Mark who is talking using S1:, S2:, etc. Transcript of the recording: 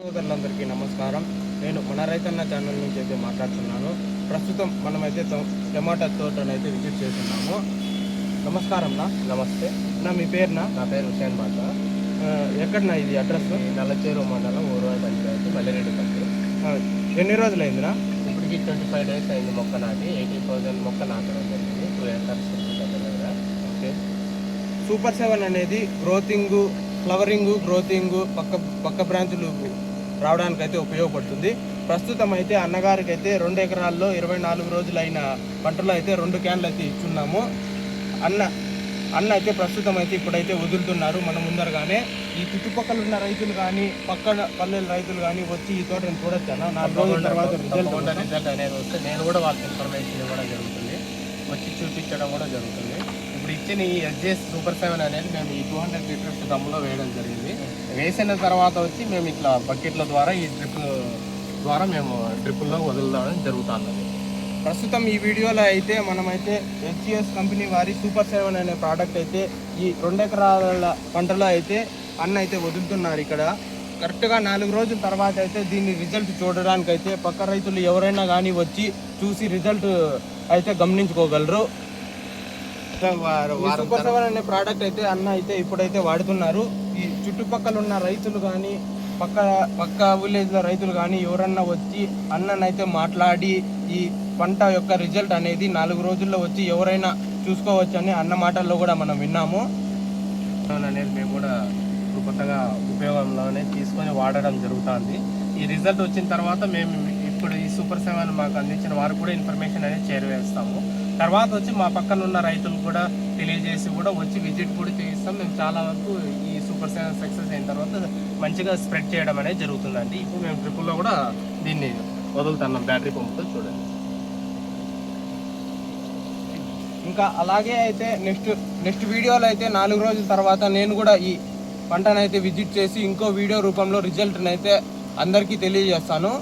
S1: సోదరులందరికీ నమస్కారం. నేను మన రైతన్న ఛానల్ నుంచి అయితే మాట్లాడుతున్నాను. ప్రస్తుతం మనమైతే టమాటా తోటనైతే విజిట్ చేస్తున్నాము. నమస్కారం నా.
S2: నమస్తే
S1: నా మీ పేరునా?
S2: నా పేరు హుసేన్ బాషా.
S1: ఎక్కడనా ఇది అడ్రస్?
S2: నల్లచేరు మండలం ఊరువాయి పంచాయతీ మల్లిరెడ్డిపల్లి.
S1: ఎన్ని రోజులైందినా?
S2: ఇప్పటికి 25 డేస్ అయింది మొక్క నాటి. 80,000 మొక్క నాటడం జరిగింది. 2 acres దగ్గర.
S1: ఓకే. సూపర్ 7 అనేది గ్రోతింగ్, ఫ్లవరింగ్, పక్క బ్రాంచులు రావడానికి అయితే ఉపయోగపడుతుంది. ప్రస్తుతం అయితే అన్నగారికి అయితే 2 ఎకరాల్లో 24 రోజులైన పంటలో అయితే 2 క్యాన్లు అయితే ఇచ్చున్నాము. అన్న అయితే ప్రస్తుతం అయితే ఇప్పుడైతే వదులుతున్నారు మన ముందరగానే. ఈ చుట్టుపక్కల ఉన్న రైతులు కానీ పక్కన పల్లెల రైతులు కానీ వచ్చి ఈ తోటను చూడొచ్చాను. 4 రోజుల తర్వాత
S2: రిజల్ట్ అనేది వస్తే నేను కూడా వాళ్ళకి ఇన్ఫర్మేషన్ ఇవ్వడం జరుగుతుంది, వచ్చి చూపించడం కూడా జరుగుతుంది. ఇప్పుడు ఇచ్చిన ఈ ఎస్జేఎస్ సూపర్ 7 అనేది మేము ఈ 200 లీటర్స్ దమ్ములో వేయడం జరిగింది. వేసిన తర్వాత వచ్చి మేము ఇట్లా బకెట్ల ద్వారా ఈ డ్రిప్ ద్వారా మేము డ్రిప్పుల్లో వదలడం జరుగుతుంది.
S1: ప్రస్తుతం ఈ వీడియోలో అయితే మనమైతే హెచ్జిఎస్ కంపెనీ వారి సూపర్ 7 అనే ప్రోడక్ట్ అయితే ఈ 2 ఎకరాల పంటలో అయితే అన్న అయితే వదులుతున్నారు. ఇక్కడ కరెక్ట్గా 4 రోజుల తర్వాత అయితే దీన్ని రిజల్ట్ చూడడానికి అయితే పక్క రైతులు ఎవరైనా కానీ వచ్చి చూసి రిజల్ట్ అయితే గమనించుకోగలరు. సూపర్ 7 అనే ప్రోడక్ట్ అయితే అన్న అయితే ఇప్పుడైతే వాడుతున్నారు. ఈ చుట్టుపక్కల ఉన్న రైతులు కానీ పక్క విలేజ్లో రైతులు కానీ ఎవరన్నా వచ్చి అన్ననైతే మాట్లాడి ఈ పంట యొక్క రిజల్ట్ అనేది 4 రోజుల్లో వచ్చి ఎవరైనా చూసుకోవచ్చు అని అన్న మాటల్లో కూడా మనం విన్నాము.
S2: అనేది మేము కూడా కొత్తగా ఉపయోగంలోనే తీసుకొని వాడడం జరుగుతుంది. ఈ రిజల్ట్ వచ్చిన తర్వాత మేము ఇప్పుడు ఈ సూపర్ 7 మాకు అందించిన వారు కూడా ఇన్ఫర్మేషన్ అనేది చేరవేస్తాము. తర్వాత వచ్చి మా పక్కన ఉన్న రైతులు కూడా తెలియజేసి కూడా వచ్చి విజిట్ కూడా చేయిస్తాం. మేము చాలా వరకు ఈ సూపర్ 7 సక్సెస్ అయిన తర్వాత మంచిగా స్ప్రెడ్ చేయడం అనేది జరుగుతుందండి. ఇప్పుడు మేము ట్రిపుల్లో కూడా దీన్ని వదులుతున్నాం బ్యాటరీ పంపుతో. చూడండి.
S1: ఇంకా అలాగే అయితే నెక్స్ట్ వీడియోలో అయితే 4 రోజుల తర్వాత నేను కూడా ఈ పంటనైతే విజిట్ చేసి ఇంకో వీడియో రూపంలో రిజల్ట్ని అయితే అందరికీ తెలియజేస్తాను.